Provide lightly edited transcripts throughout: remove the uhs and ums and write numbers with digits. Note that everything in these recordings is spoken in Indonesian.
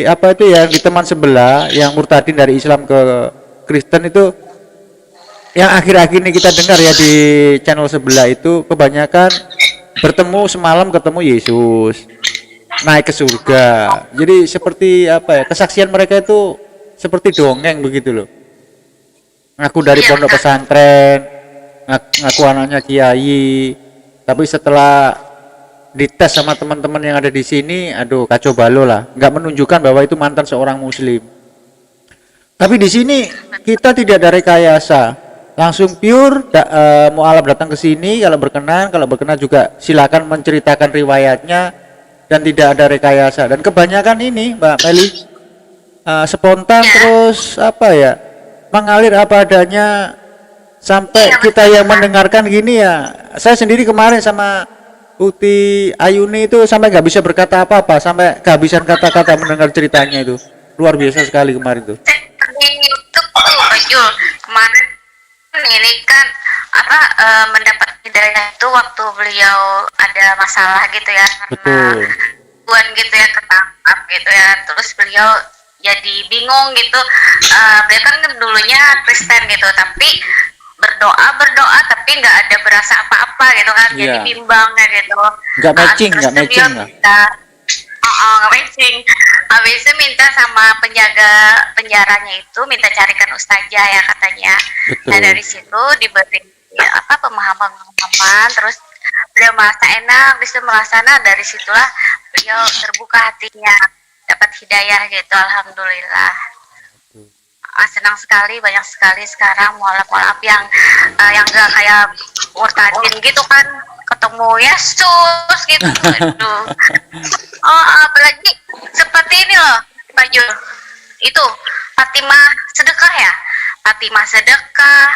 apa itu ya, di teman sebelah yang murtadin dari Islam ke Kristen itu, yang akhir-akhir ini kita dengar ya di channel sebelah itu, kebanyakan bertemu semalam ketemu Yesus naik ke surga. Jadi seperti apa ya, kesaksian mereka itu seperti dongeng begitu loh. Ngaku dari Iya pondok benar. pesantren, ngaku anaknya kiai, tapi setelah dites sama teman-teman yang ada di sini, aduh kacau balau lah, nggak menunjukkan bahwa itu mantan seorang muslim. Tapi di sini kita tidak ada rekayasa, langsung pure mualaf datang ke sini kalau berkenan juga silakan menceritakan riwayatnya dan tidak ada rekayasa. Dan kebanyakan ini Mbak Meli spontan, Ya. terus apa ya, mengalir apa adanya, sampai Iya kita betul. yang mendengarkan gini ya. Saya sendiri kemarin sama Uti Ayuni itu sampai nggak bisa berkata apa-apa, sampai kehabisan kata-kata mendengar ceritanya itu. Luar biasa sekali kemarin tuh. Di YouTube tuh Pak Jul, kemarin ini kan apa mendapat hidayah itu waktu beliau ada masalah gitu ya, karena Betul. gangguan gitu ya, ketangkap gitu ya, terus beliau jadi bingung gitu. Beliau kan dulunya Kristen gitu, tapi berdoa tapi nggak ada berasa apa-apa gitu kan, jadi Iya. bimbang ya gitu. Nggak matching, Terus nggak tuh dia matching lah. minta, oh, nggak matching. Habis itu minta sama penjaga penjaranya itu, minta carikan ustazah ya katanya. Nah Betul. dari situ diberi ya, apa pemahaman, terus beliau merasa enak, bisa merasa, nah dari situlah beliau terbuka hatinya, dapat hidayah gitu, alhamdulillah. Senang sekali, banyak sekali sekarang mualaf-mualaf yang gak kayak murtadin gitu kan, ketemu Yesus gitu. Aduh. Oh, apalagi seperti ini loh Pak Jul, itu Fatimah sedekah ya, Fatimah sedekah,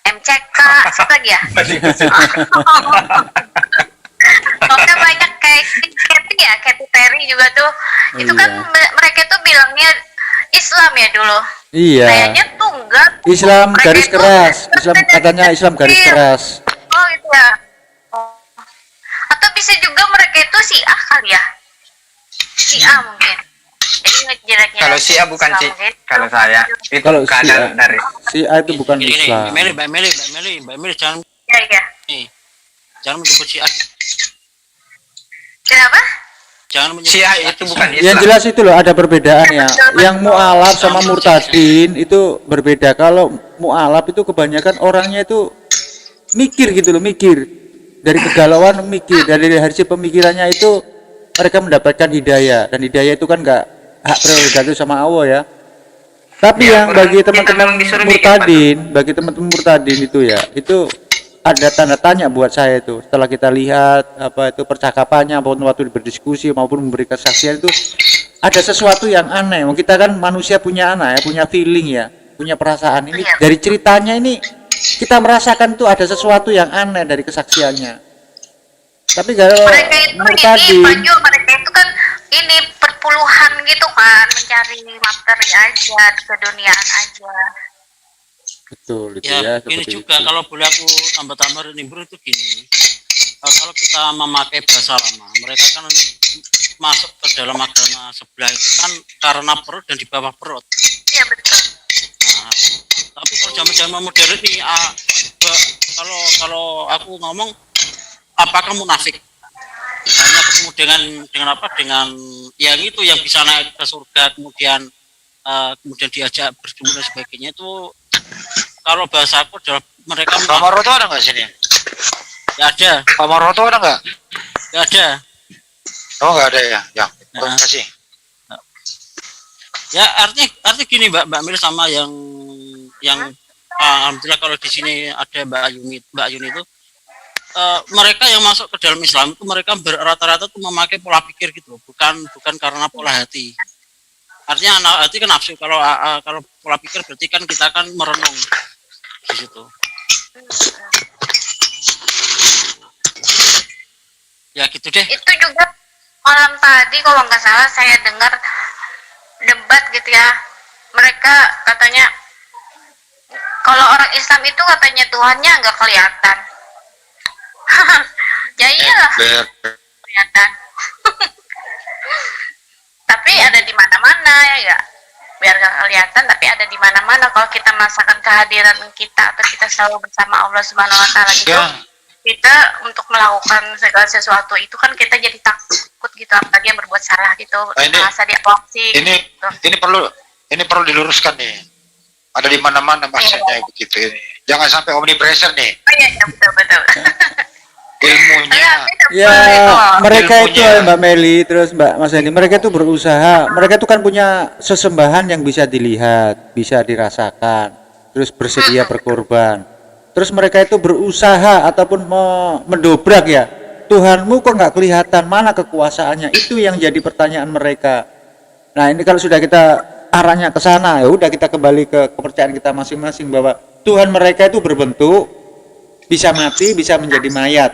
MCK, siapa lagi ya? Pokoknya banyak kayak Katy ya, Katy Perry juga tuh. Itu kan Iya. mereka tuh bilangnya Islam ya dulu. Iya. Kayaknya tuh enggak. Islam Mereka garis itu keras. Islam katanya Islam garis keras. Oh gitu ya. Oh. Atau bisa juga mereka itu Syiah kali ya. Syiah mungkin. Jadi ngejelek-jelekin Kalau Syiah bukan Islam sih, gitu. kalau saya itu Kalau keadaan dari si A itu bukan Ini, Islam. Mbak Meli jangan Ya ya. jangan menyebut Syiah, Kenapa? jangan menyebut Syiah itu bukan Yang Islam. jelas itu loh ada perbedaan ya. Yang mualaf sama murtadin itu berbeda. Kalau mualaf itu kebanyakan orangnya itu mikir gitu loh, mikir. Dari kegalauan mikir, dari hasil pemikirannya itu mereka mendapatkan hidayah, dan hidayah itu kan nggak hak prerogatif sama Allah ya. Tapi Ya, yang bagi kita teman-teman memang disuruh mikir, murtadin, bagi teman-teman murtadin itu ya, itu ada tanda tanya buat saya itu. Setelah kita lihat apa itu percakapannya, maupun waktu berdiskusi maupun memberi kesaksian, itu ada sesuatu yang aneh. Kita kan manusia punya anak ya, punya feeling ya, punya perasaan. Ini Iya. dari ceritanya ini kita merasakan tuh ada sesuatu yang aneh dari kesaksiannya. Tapi kalau Mereka itu ini murtadin, Pak Jul, mereka itu kan ini perpuluhan gitu kan, mencari materi aja, keduniaan aja. betul itu ya. ya, Ini seperti juga itu. kalau boleh aku tambah-tambah nimbrung itu gini. Kalau kita memakai bahasa lama, mereka kan masuk ke dalam agama sebelah itu kan karena perut dan di bawah perut. Iya betul. Nah, tapi kalau zaman-zaman modern ini, kalau aku ngomong, apakah munafik? Hanya ketemu dengan apa? Dengan yang itu yang bisa naik ke surga, kemudian diajak berjumpa dan sebagainya, itu kalau bahasa aku adalah mereka Pak munafik. Maroto ada nggak sini? Nggak ada, Pak Maroto ada nggak? nggak ada. Oh nggak ada ya. Ya, Nah. terima kasih. Ya artinya gini Mbak Mil sama yang alhamdulillah kalau di sini ada Mbak Yuni itu, mereka yang masuk ke dalam Islam itu mereka rata-rata tuh memakai pola pikir gitu, bukan karena pola hati. Artinya hati kan nafsu, kalau pola pikir berarti kan kita kan merenung di situ. Ya gitu deh. Itu juga malam tadi kalau nggak salah saya dengar debat gitu ya, mereka katanya kalau orang Islam itu katanya Tuhannya nggak kelihatan. Ya iyalah kelihatan. Tapi ya biar gak kelihatan tapi ada di mana-mana. Kalau kita merasakan kehadiran kita atau kita selalu bersama Allah Subhanahu Wa Taala gitu, Ya. kita untuk melakukan segala sesuatu itu kan kita jadi takut gitu, apalagi yang berbuat salah gitu, ini- merasa diawasi Ini gitu. ini perlu diluruskan nih. Ada di mana-mana maksudnya begitu ini. Jangan sampai omnipresent nih Oh iya, iya, betul. ilmunya. Iya, beda, Ya, betul. mereka itu Ilmunya. Mbak Meli, terus Mbak Mas Hendy, mereka itu berusaha, mereka itu kan punya sesembahan yang bisa dilihat, bisa dirasakan, terus bersedia berkorban. Terus mereka itu berusaha ataupun mendobrak ya. Tuhanmu kok nggak kelihatan, mana kekuasaannya? Itu yang jadi pertanyaan mereka. Nah, ini kalau sudah kita arahnya ke sana, ya udah kita kembali ke kepercayaan kita masing-masing bahwa Tuhan mereka itu berbentuk, bisa mati, bisa menjadi mayat.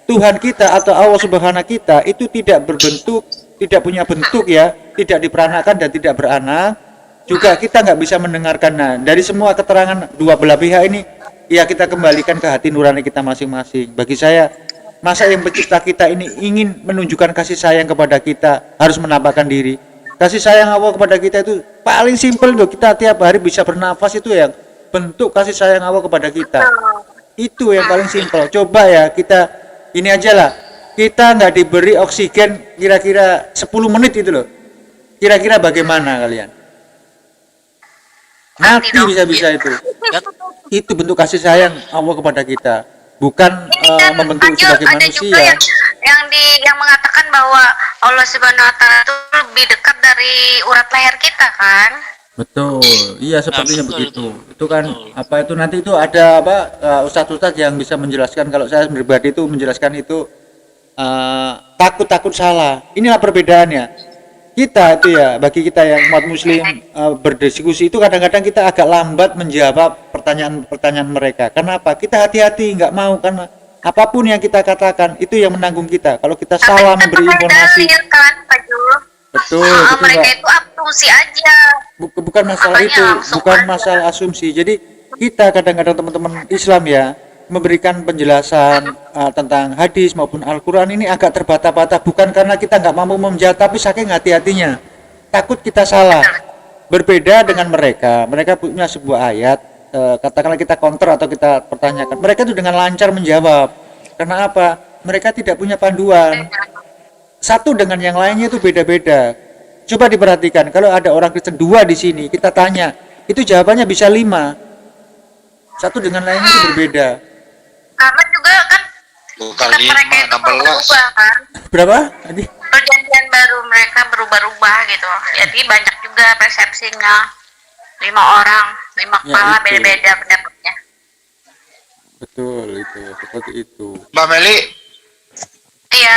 Tuhan kita atau Allah Subhanahu kita itu tidak berbentuk, tidak punya bentuk ya, tidak diperanakan dan tidak beranak. Juga kita nggak bisa mendengarkan. Nah, dari semua keterangan dua belah pihak ini, ya kita kembalikan ke hati nurani kita masing-masing. Bagi saya, masa yang pencipta kita ini ingin menunjukkan kasih sayang kepada kita, harus menampakkan diri. Kasih sayang Allah kepada kita itu paling simpel loh. Kita tiap hari bisa bernafas itu yang bentuk kasih sayang Allah kepada kita. Itu yang paling simpel. Coba ya kita ini aja lah, kita nggak diberi oksigen kira-kira 10 menit itu loh. Kira-kira bagaimana kalian? Mati bisa-bisa itu. Ya, Itu bentuk kasih sayang Allah kepada kita, bukan Ini kan membentuk ada sebagai juga manusia. yang mengatakan bahwa Allah Subhanahu Wa Taala itu lebih dekat dari urat leher kita kan. Betul, iya sepertinya betul, begitu. betul. Itu kan Betul. apa itu nanti itu ada apa ustadz-ustadz yang bisa menjelaskan. Kalau saya pribadi itu menjelaskan itu takut salah. Inilah perbedaannya. Kita itu ya, bagi kita yang umat muslim berdiskusi itu kadang-kadang kita agak lambat menjawab pertanyaan-pertanyaan mereka. Kenapa? Kita hati-hati, nggak mau karena apapun yang kita katakan itu yang menanggung kita. Kalau kita salah memberi informasi, Dalil kan, Pak Jul. betul, Ah, betul mereka Mbak. itu asumsi aja. Bukan masalah Makanya itu, langsung bukan aja. masalah asumsi. Jadi kita kadang-kadang teman-teman Islam ya memberikan penjelasan tentang hadis maupun Al-Quran ini agak terbata-bata, bukan karena kita nggak mampu menjawab, tapi saking hati-hatinya takut kita salah. Berbeda dengan mereka punya sebuah ayat, katakanlah kita counter atau kita pertanyakan, mereka itu dengan lancar menjawab. Karena apa? Mereka tidak punya panduan. Satu dengan yang lainnya itu beda-beda. Coba diperhatikan, kalau ada orang Kristen 2 di sini, kita tanya, itu jawabannya bisa 5. Satu dengan lainnya itu berbeda. Karena juga kan Bukan mereka 5, itu 16. berubah kan. Berapa tadi? Perjanjian baru mereka berubah-ubah gitu. Jadi banyak juga persepsinya. 5 orang, 5 Ya, kepala itu. beda-beda pendapatnya. Betul itu, seperti itu. Mbak Meli, Iya.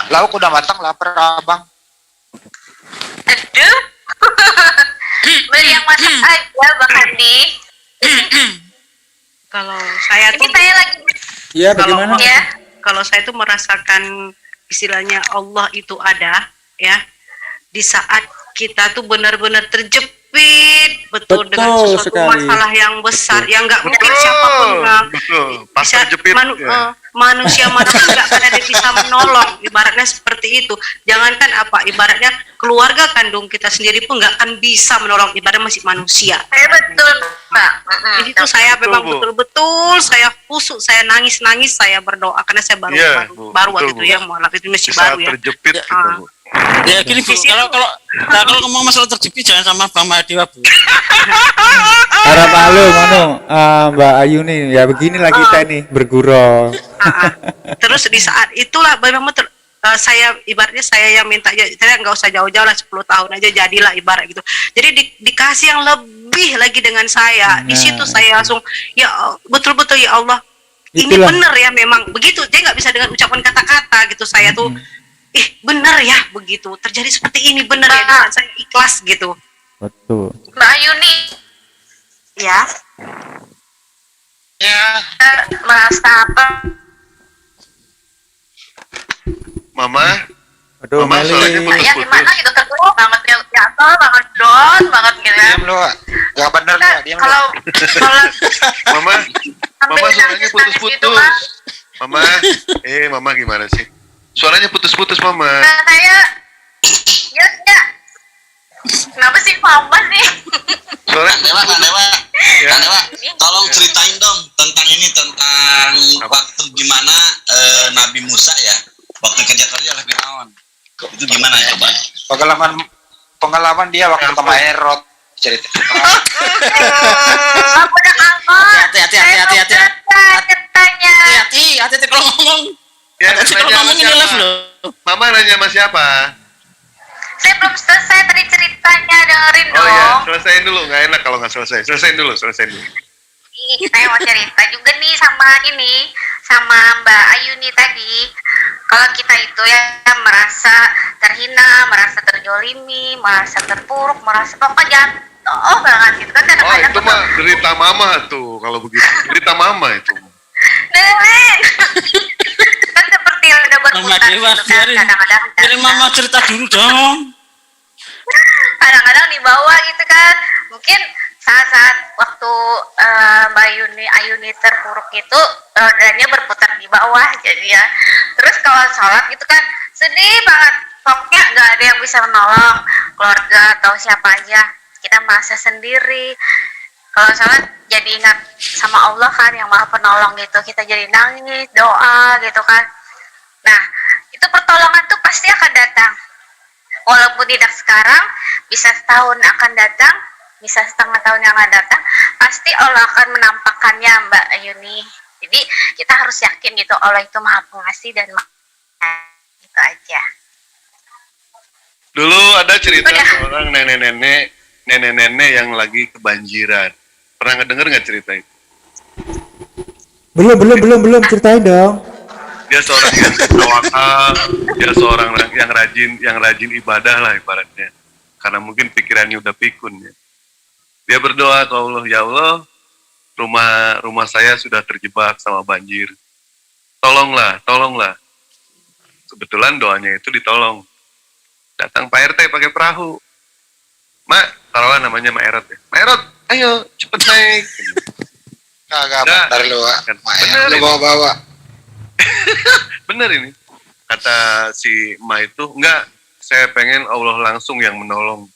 lauk udah matang, lapar abang. Aduh. Beli yang masak aja Bang Andi. Kalau saya Ini tuh saya lagi Ya, bagaimana? ya. kalau saya tuh merasakan istilahnya Allah itu ada ya di saat kita tuh benar-benar terjepit betul dengan Betul sesuatu sekali. masalah yang besar yang nggak mungkin siapapun Betul. Pas bisa terjepit. manusia manapun nggak akan ada bisa menolong, ibaratnya seperti itu. Jangankan apa, ibaratnya keluarga kandung kita sendiri pun nggak akan bisa menolong, ibaratnya masih manusia. Saya betul, Mbak. Jadi itu saya memang Bu. betul-betul saya kusuk, saya nangis-nangis, saya berdoa karena saya baru Iya, baru, Bu. baru waktu Betul, itu Bu. ya, malah itu masih Di saat baru ya. terjepit Ya, kita, Bu. ya gini Bu, kalau ngomong masalah terjepit jangan sama Bang Mahdiwa Bu. Harap maklum, Mbak Ayu nih, ya beginilah kita nih bergurau. Terus di saat itulah memang saya ibaratnya saya yang minta, saya nggak usah jauh-jauh lah, 10 tahun aja jadilah ibarat gitu. Jadi dikasih yang lebih lagi dengan saya. Di situ saya langsung ya betul-betul ya Allah, ini Itulah. benar ya, memang begitu. Dia nggak bisa dengan ucapan kata-kata gitu. Saya tuh benar ya, begitu terjadi seperti ini, benar ya, dengan saya ikhlas gitu Betul. Mbak Ayuni ya. Ya, merasa apa? Mama, Aduh, Mama, suaranya Meli. putus. Ya gimana gitu terus banget ya, jatuh banget down banget gitu ya. diam lu. Gak bener Kita lu, diam lu. kalau Mama, sambil Mama suaranya nangis-nangis gitu, putus-putus. Mas. Mama, Mama gimana sih? Suaranya putus-putus, Mama. Nah, saya ya Kenapa sih Muhammad nih? Soalnya Kang Dewa, ya, Kang Dewa, tolong ceritain dong tentang ini, tentang waktu gimana Nabi Musa ya, waktu kerja oleh Firaun. Itu gimana ya, coba? Pengalaman dia waktu sama Herod cerita. Aku udah angkot. Hati-hati. Ceritanya. Hati-hati kalau ngomong. ya Hati-hati kalau nanya sama ngomong ini siapa? live loh. Mama nanya sama siapa? Saya belum selesai tadi ceritanya, dengerin Oh ya, dong. selesaiin dulu. Nggak enak kalau nggak selesai. Selesaiin dulu. Saya mau cerita juga nih sama Mbak Ayuni tadi. Kalau kita itu ya merasa terhina, merasa terjolimi, merasa terpuruk, merasa pokoknya jatuh banget gitu kan Oh kadang-kadang itu mah derita mama tuh kalau begitu. Derita mama itu. dengerin. Kan seperti udah Mama berputar Dewa, gitu kan kadang-kadang. biarin mama cerita dulu dong. Kadang-kadang di bawah gitu kan. Mungkin saat-saat waktu Mbak Ayuni terpuruk itu rodanya berputar di bawah jadi ya. Terus kalau sholat gitu kan sedih banget. Pokoknya nggak ada yang bisa menolong keluarga atau siapa aja. Kita merasa sendiri. Kalau sholat jadi ingat sama Allah kan yang maha penolong gitu. Kita jadi nangis, doa gitu kan. Nah itu pertolongan tuh pasti akan datang. Walaupun tidak sekarang, bisa setahun akan datang, bisa setengah tahun yang akan datang, pasti Allah akan menampakkannya Mbak Ayuni. Jadi kita harus yakin gitu Allah itu maha pengasih dan maha gitu aja. Dulu ada cerita Udah. seorang nenek-nenek yang lagi kebanjiran. Pernah ngedenger nggak cerita itu? Belum ceritain dong. Dia seorang yang tawakal, dia seorang yang rajin ibadah lah ibaratnya. Karena mungkin pikirannya udah pikun ya. Dia berdoa ke Allah, ya Allah, rumah saya sudah terjebak sama banjir. Tolonglah. Kebetulan doanya itu ditolong. Datang Pak RT pakai perahu. Mak, taruhlah namanya Mak Erot ya. Mak Erot, ayo cepet naik. Kagak Nah, benar lu, kan, Maya. bener Lu ini. bawa-bawa. Bener ini. Kata si Ma itu, enggak, saya pengen Allah langsung yang menolong.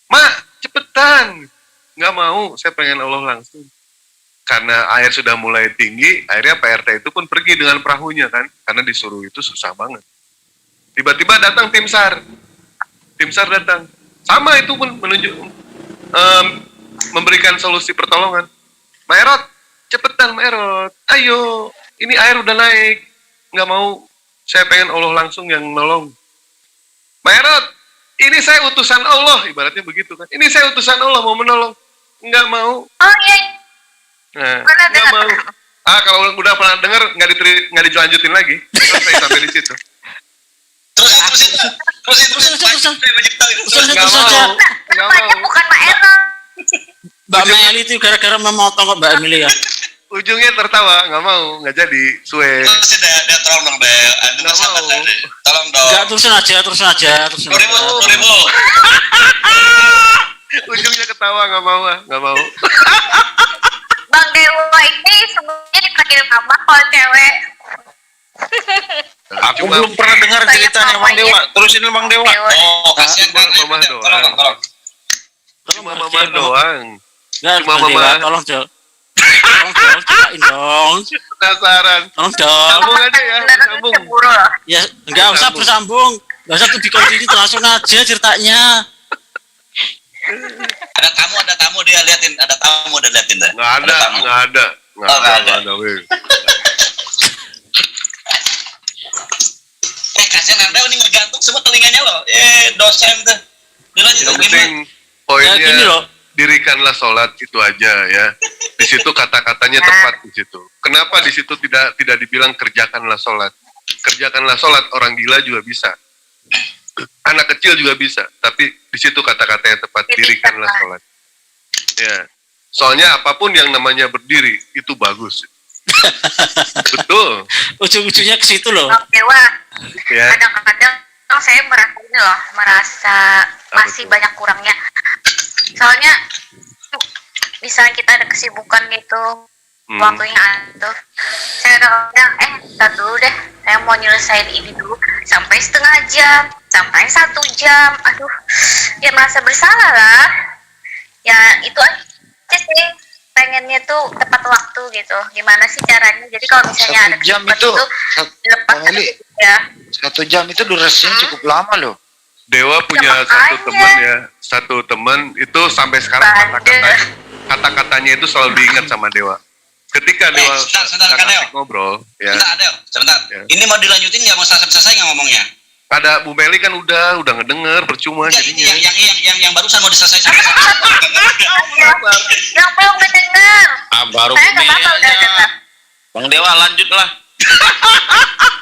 Mak, cepetan. Enggak mau, saya pengen Allah langsung. Karena air sudah mulai tinggi, akhirnya Pak RT itu pun pergi dengan perahunya kan. Karena disuruh itu susah banget. Tiba-tiba datang tim SAR. Tim SAR datang. Sama itu pun memberikan solusi pertolongan. Mak Erot, cepetan Mak Erot. Ayo, ini air udah naik. Nggak mau, saya pengen Allah langsung yang nolong. Mak Erot, ini saya utusan Allah. Ibaratnya begitu kan. Ini saya utusan Allah mau menolong. Nggak mau. Oh iya, Nah, pernah nggak dengar. mau. Kalau udah pernah dengar, nggak dilanjutin lagi. Selesai sampai di situ. Terusin. Nggak Terus mau. aja. Nggak Namanya mau. bukan Mbak Erot. Mbak Meli itu gara-gara memotong kok Mbak Emily ya. Ujungnya tertawa, nggak mau, nggak jadi, suwe. Terusin deh, tolong dong Bel. Anda Nggak sahabat mau. saya. Tolong dong. Enggak, terusin aja. 10.000. Ujungnya ketawa, nggak mau, nggak mau. Bang Dewa ini sebenarnya dipanggil mama kalau cewek. Aku Cuma belum pernah dengar Saya ceritanya Bang mamanya. Dewa. Terusin Bang Dewa. Dewa. Oh, kasihan kan. Mama doang. Tolong. Cuma mama doang. Enggak, Cuma Mbak Dewa, mama. tolong Jol. Ceritain dong. Penasaran. Tolong dong. Sambung aja ya, Beneran sambung. cemburu loh. Ya, enggak usah bersambung. Enggak usah tuh bikin langsung aja ceritanya. Ada tamu dia liatin. Ada tamu udah liatin dah. Nggak ada, tamu. nggak ada. Nggak Oh, ada, nggak nggak ada, weh. Kasihan Anda ini ngegantung semua telinganya loh. Dosen tuh. Dilanjut Yang gimana? penting Ya gini poinnya loh. dirikanlah sholat itu aja ya. Di situ kata-katanya tepat di situ. Kenapa di situ tidak dibilang kerjakanlah sholat? Kerjakanlah sholat, orang gila juga bisa. Anak kecil juga bisa, tapi di situ kata-kata yang tepat, dirikanlah sholat. Ya, soalnya apapun yang namanya berdiri itu bagus. Betul, Ujung-ujungnya ke situ loh. Bang Dewa, ya. kadang-kadang saya merasa ini loh, merasa masih tuh? banyak kurangnya. Soalnya misalnya kita ada kesibukan gitu, waktunya ada, saya kadang-kadang ntar dulu deh, saya mau nyelesain ini dulu sampai setengah jam, sampai 1 jam, aduh Ya merasa bersalah lah. Ya itu aja sih, pengennya tuh tepat waktu gitu. Gimana sih caranya? Jadi kalau misalnya ada 1 jam kesempatan itu, lepas Bang Eli, ya. 1 jam itu durasinya cukup lama loh. Dewa punya satu teman itu sampai sekarang kata-katanya itu selalu diingat sama Dewa. Ketika Dewa sebentar, Kak Deo. ngobrol, ya. Sebentar. Ya. Ini mau dilanjutin nggak, mau selesai nggak ngomongnya? Pada Bu Meli kan udah ngedenger, percuma Enggak, ini jadinya. yang barusan mau diselesaikan. Yang belum mendengar. Baru Saya nggak apa-apa udah dengar. Bang Dewa lanjutlah.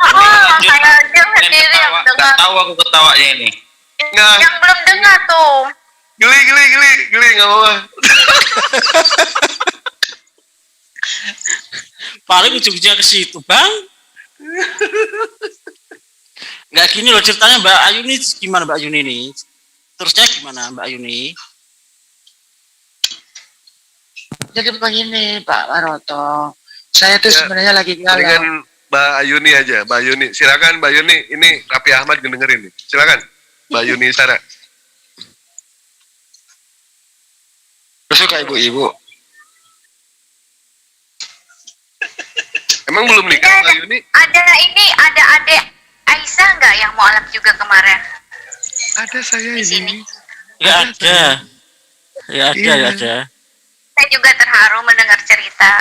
Oh, saya aja sendiri yang Gak dengar. tahu aku ketawanya ini. Nggak. Yang belum dengar tuh. Geli, nggak apa-apa. Paling ujung-ujungnya ke situ, Bang. Nggak gini loh ceritanya Mbak Ayuni. Gimana Mbak Ayuni nih? Terusnya gimana Mbak Ayuni? Jadi begini Pak Maroto, saya tuh Ya, sebenarnya lagi galau. Dengan Mbak Ayuni aja, Mbak Ayuni. Silakan Mbak Ayuni, ini Raffi Ahmad dengerin nih. Silakan Mbak Ayuni Sarah. Suka ibu-ibu. Emang belum nikah Mbak Ayuni? Ada adik Aisyah nggak yang mau alam juga kemarin Ada saya di sini? ini. Nggak ada. Ya ada, Iya. ya ada. Saya juga terharu mendengar cerita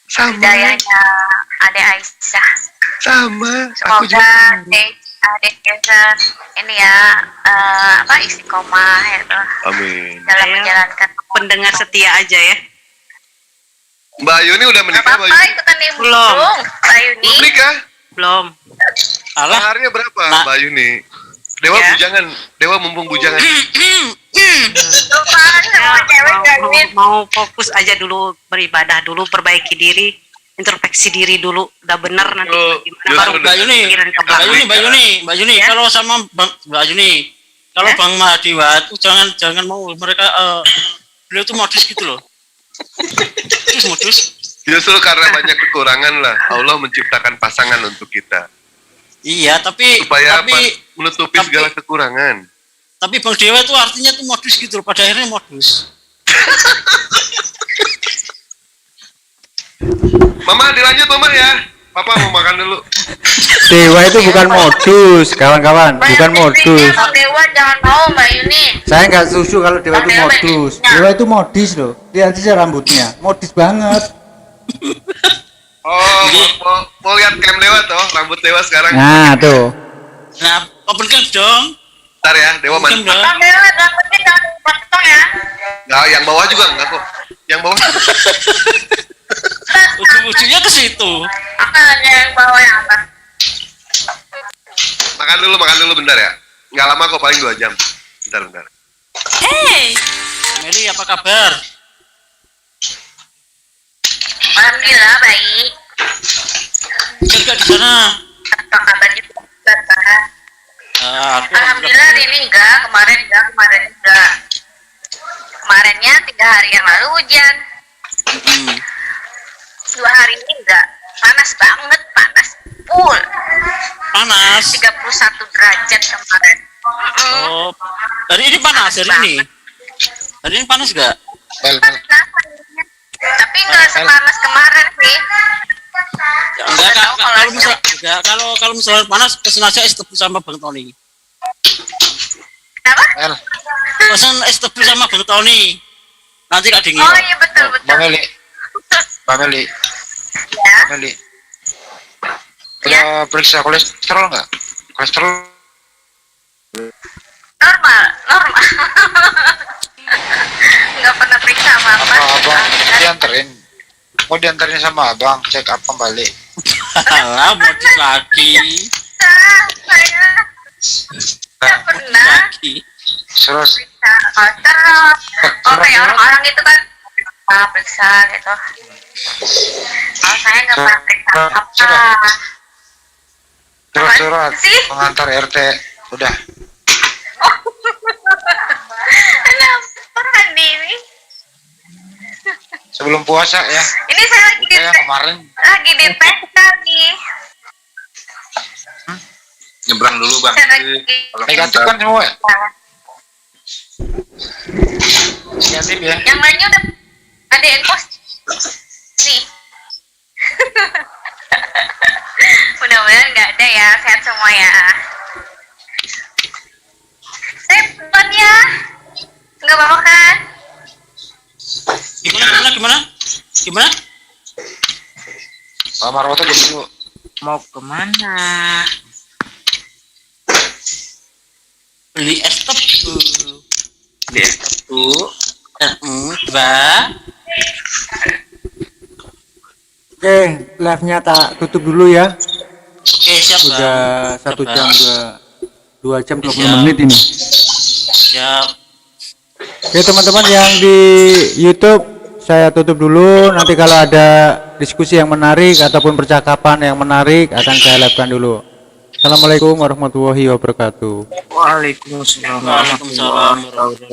Sama, hidayahnya adik Aisyah. sama. Aku Semoga juga. adik Aisyah ini ya istiqomah itu Amin. dalam Ayo. menjalankan. Pendengar setia aja ya. Mbak Ayuni udah Gak menikah, Mbak apa-apa, Ayuni? itu kan ibu Belum. dong, Mbak Yuni. Belum nikah? Belum. Alah, Maharnya berapa Nah. Mbak Ayuni? Dewa Ya. bujangan, Dewa mumpung bujangan. Lupa sama cewek Yuni. Mau fokus aja dulu, beribadah dulu, perbaiki diri, introspeksi diri dulu. Udah benar nanti Oh, gimana iya, baru udah. Mbak Yuni, pikiran ke Mbak belakang. Yuni, Mbak Yuni, Ya. kalau sama Mbak Yuni, kalau Ya. Bang Mahadiwa itu jangan mau mereka beliau tuh modus gitu loh. Modus. Justru karena banyak kekurangan lah, Allah menciptakan pasangan untuk kita. Iya, tapi Supaya tapi apa? Menutupi tapi- segala kekurangan. tapi Bang Dewa itu artinya tuh modus gitu loh. Pada akhirnya modus. Mama dilanjut Mama ya. Papa mau makan dulu. Dewa itu bukan modus, kawan-kawan, bukan modus. Bang Dewa jangan mau Mbak Yuni. Saya nggak setuju kalau Dewa itu modus. Dewa itu modis loh. Lihat aja rambutnya, modis banget. Oh, mau lihat klaim Dewa toh, rambut Dewa sekarang. Nah tuh, Nah, openkan dong. Ntar ya, Dewa Open mantap. dong. Bang Dewa rambutnya jangan dipotong ya. Nah, yang bawah juga enggak kok. Yang bawah. Ujung-ujungnya ke situ. Yang bawah yang atas. Makan dulu bentar ya. Nggak lama kok, paling 2 jam. Bentar. Meli, apa kabar? Alhamdulillah baik. Enggak di sana. Apa kabarnya Bapak? Aku Alhamdulillah hari ini kemarin enggak. Kemarinnya 3 hari yang lalu hujan. 2 hari ini enggak. Panas banget, panas full. panas. 31 derajat kemarin. Oh, hari ini panas hari ini. Hari ini panas gak? Panas harinya. Tapi enggak sepanas kemarin sih. Enggak, Nggak tahu kalau misalnya panas pesen aja es tebu sama Bang Tony. Kenapa? El, Pesen es tebu sama Bang Tony. Nanti Kak dingin. Oh iya betul. Bang Meli. Bang Meli. Ya. Bang Meli. Udah periksa kolesterol nggak? Kolesterol Normal. Nggak pernah periksa sama apa. abang dianterin. Mau dianterin sama abang, cek up kembali. Alah, modis lagi. Saya nggak pernah Lagi. Terus periksa kolesterol. Oh kayak orang-orang itu kan periksa gitu. Kalau saya nggak pernah periksa apa. terus surat Sih? pengantar RT udah. Kenapa ini? Sebelum puasa ya. Ini saya lagi di Udah ya kemarin. PK nih. Nyebrang dulu Bang. Saya lagi Kalau Negatif kan semua ya? Inisiatif ya. Yang lainnya udah ada yang post nih. Mudah-mudahan nggak ada ya, sehat semua ya. Saya duluan ya, nggak apa-apa kan? Gimana? Pak Marwoto dulu. Mau kemana? Beli es tebu. Di tebu. Mbak. Oke, live-nya tak tutup dulu ya. Oke, siap, Bang. Udah 1 Siap, jam Bang. 2 jam 20 Siap. menit ini. Siap. Oke teman-teman yang di YouTube saya tutup dulu. Nanti kalau ada diskusi yang menarik ataupun percakapan yang menarik akan saya live-kan dulu. Assalamualaikum warahmatullahi wabarakatuh. Waalaikumsalam. Waalaikumsalam warahmatullahi wabarakatuh.